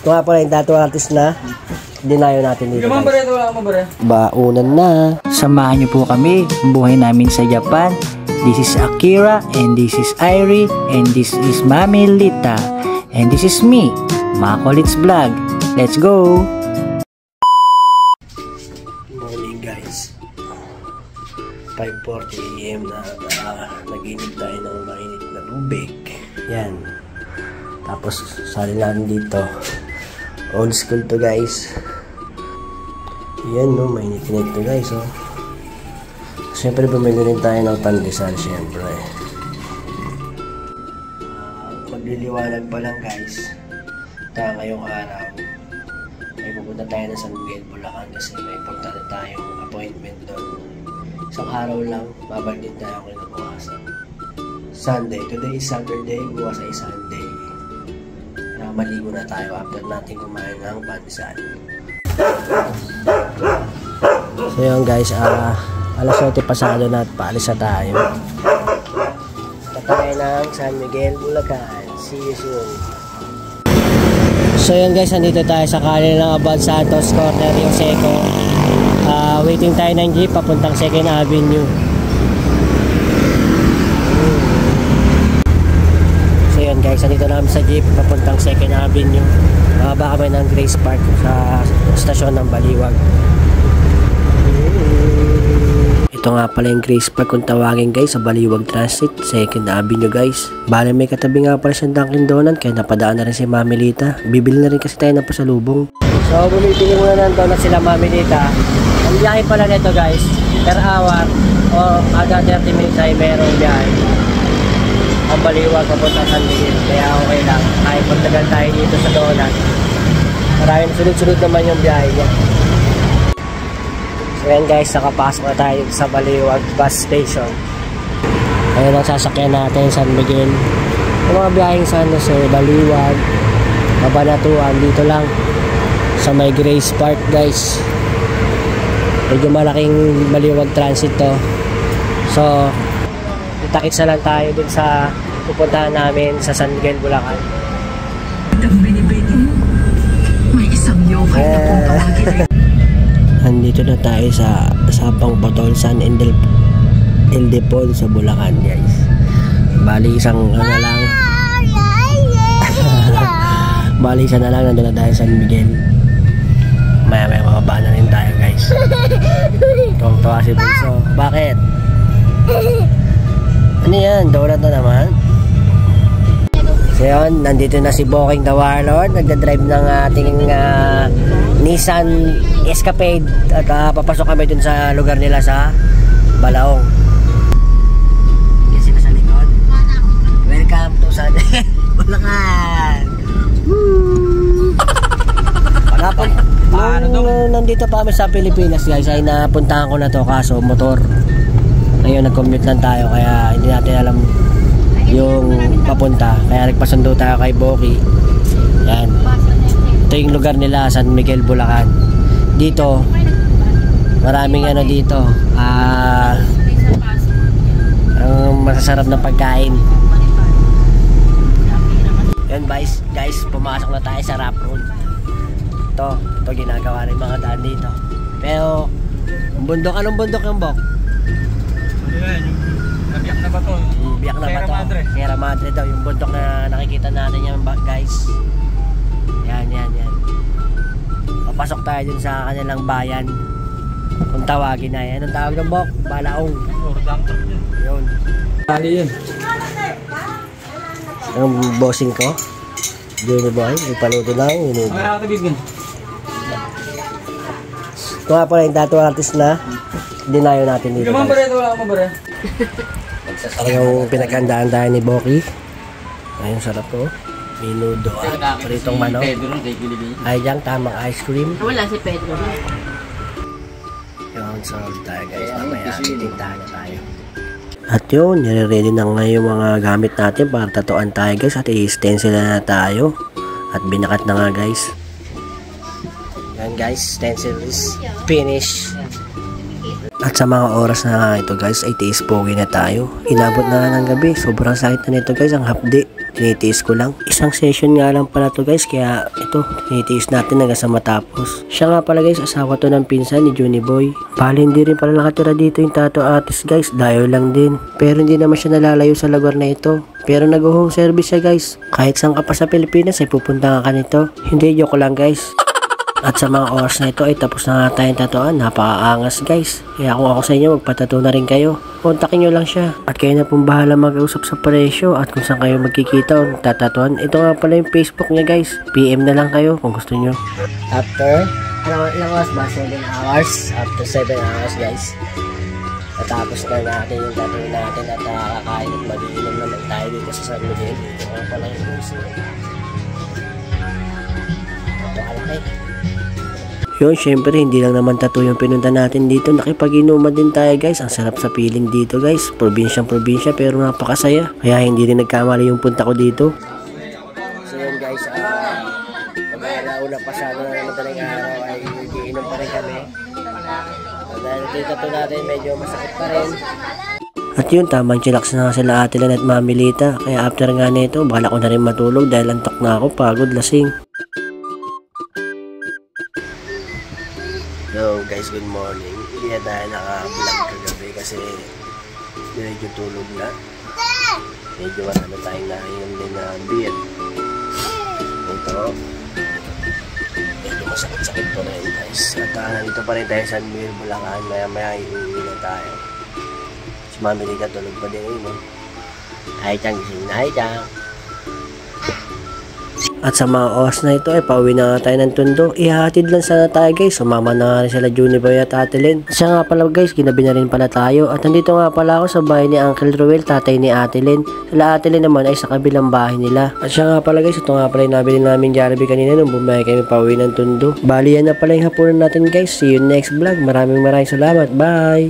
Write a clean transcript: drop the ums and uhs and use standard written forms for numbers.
Ito nga pala yung tattoo artist na dinayo natin dito. Baunan na. Samahan niyo po kami ang buhay namin sa Japan. This is Akira, and this is Irie, and this is Mami Lita, and this is me, Makolits Vlog. Let's go! Morning guys, 5:40 AM na nag-init tayo ng mainit na tubig. Yan. Tapos sali natin dito. Old school to guys. Yan no, mainit-init to guys oh. Siyempre bumili rin tayo ng pandesal siyempre. Magliliwanag pa lang guys. Ngayong araw may pupunta tayo na San Miguel, Bulacan kasi may importante tayong appointment doon. Isang araw lang, babalik din tayo kinabukasan. Sunday, today is Saturday, bukas ay Sunday. Maligo na tayo after natin kumain ng pandesal. So yun guys, alas 7 pasado na at paalis na tayo. Tatay ng San Miguel, Bulacan. See you soon. So yun guys, nandito tayo sa kanan ng Abad Santos Corner, yung Seco. Waiting tayo ng jeep papuntang 2nd Avenue. So yun guys, nandito namin sa jeep papuntang 2nd Avenue. Baka kami ng Grace Park sa stasyon ng Baliwag. Ito nga pala yung Grace Park kung tawagin guys, sa Baliwag Transit, 2nd Avenue guys. Bale may katabi nga pala siyang Dunkin Donut, kaya napadaan na rin si Mami Lita. Bibili na rin kasi tayo ng pasalubong. So bumibili muna ng donut sila Mami Lita. Ang biyahe pala nito guys, per hour o kada 30 minutes ay merong biyahe. Ang Baliwag papunta San Miguel, kaya okay lang. Kahit magtagal tayo dito sa donut, maraming sunod-sunod naman yung biyahe niya. So yan guys, nakapasok na tayo sa Baliwag bus station. Ayun ang sasakyan natin, San Miguel. Yung mga biyaheng sa Baliwag, Cabanatuan, dito lang sa may Grace Park guys. Medyo malaking Baliwag Transit to. So itakits na lang tayo dun sa pupuntahan namin sa San Miguel, Bulacan. May isang yokai na kung tawagin. Andito na tayo sa Sapang Patol, San Ildefon sa Bulacan guys. Bali isang ano lang. Bali isa na lang, nandun na tayo sa San Miguel. Maya mababa na rin tayo guys. Tuwang-tuwa si Bunso. Bakit? Ano yan? Donut na naman? So yun, nandito na si Boking the Warlord. Nagdadrive ng ating Nissan Escapade. At papasok kami dun sa lugar nila sa Balaong. Yan sila sa likod. Welcome to San Bulacan. Nandito pa kami sa Pilipinas guys, ay napuntahan ko na to kaso motor. Ngayon nag-commute lang tayo kaya hindi natin alam yung papunta, kaya nagpasundo tayo kay Boki. Yan, ito yung lugar nila, San Miguel, Bulacan. Dito maraming ano dito, ang masasarap na pagkain. Yan guys, pumasok na tayo sa Rough Road. Ito ginagawa rin mga daan dito. Pero bundok, anong bundok yung Bok? Yan, yung biyak na bato. Biyak na bato. Sierra Madre daw yung bundok na nakikita natin yan guys. Yan. Papasok tayo dun sa kanilang bayan. Kung tawagin na yan. Anong tawag ng Bok? Balaong. Yun. Tali yun. Ang bossing ko. Johnny Boy. Ipaluto lang. Ito nga pala yung tattoo artist na dinayo natin dito. Yung pinaghandaan tayo ni Boki. Ayun, sarap ko. Minudo at pritong manok. Ay dyan, tamang ice cream. Wala si Pedro. Yun, sarap tayo guys. Mamaya titintahan na tayo. At yun, nire-ready na ngayon mga gamit natin para tatuan tayo guys. At i-stencil na tayo. At binakat na nga guys. Yan guys, stencil is finished. At sa mga oras na ito guys ay tiis pogi na tayo. Inabot na ng gabi. Sobrang sakit na nito guys ang hapdi. tinitiis ko lang. Isang session nga lang pala to guys, kaya ito, tinitiis natin hanggang sa matapos. Siya nga pala guys, asawa to ng pinsan ni Juniboy. Bali hindi rin pala nakatira dito yung tattoo artist guys, dayo lang din. Pero hindi naman siya nalalayo sa lugar na ito. Pero nag-home service siya guys. Kahit saan ka pa sa Pilipinas ay pupunta ka nito. Hindi, joke lang guys. At sa mga oras na ito ay tapos na nga tayong tatuan. Napakaangas guys. Kaya kung ako sa inyo, magpatato na rin kayo. Kontakin nyo lang siya. At kayo na pong bahala mag-usap sa presyo at kung saan kayo magkikita o tatatuan. Ito nga pala yung Facebook niya guys. PM na lang kayo kung gusto nyo. After, ilang oras ba? 7 hours? After 7 hours guys. Natapos na natin yung tattoo natin at kakain at mag-iinom naman tayo dito sa San Miguel. Ito nga pala yung gusto. Ito kalaki. Yun, syempre hindi lang naman tattoo yung pinunta natin dito. Nakipag-inuman din tayo guys. Ang sarap sa feeling dito guys. Probinsyang-probinsya pero napakasaya. Kaya hindi rin nagkamali yung punta ko dito. So yun guys, pag-alauna pasado na madaling araw ay iinom pa rin kami. Dahil yung tattoo natin medyo masakit pa rin. At yun, tamang chillax na nga sila Ate Lan at Mami Lita. Kaya after nga nito, bala ko na rin matulog dahil antok na ako, pagod, lasing. So guys, good morning. Hindi na tayo naka-vlog kagabi kasi medyo tulog na. Medyo marami tayong nainom din na beer. Ito. Medyo masakit-sakit pa rin guys. At nandito pa rin tayo sa San Miguel, Bulacan. Maya-maya iuwi na tayo. Si Mami Lita tulog pa din yun. Hi Chang, gising na. Hi Chang. At sa mga oras na ito ay pauwi na nga tayo ng Tondo. Ihahatid lang sana tayo guys. Sumama na nga rin sila Juniboy at Ate Len. Siya nga pala guys, ginabi na rin pala tayo. At nandito nga pala ako sa bahay ni Uncle Ruel, tatay ni Ate Len. Sila Ate Len naman ay sa kabilang bahay nila. At siya nga pala guys, ito nga pala yung nabili namin Jollibee kanina nung bumaya kami pauwi ng Tondo. Bali yan na pala yung hapunan natin guys. See you next vlog. Maraming salamat. Bye!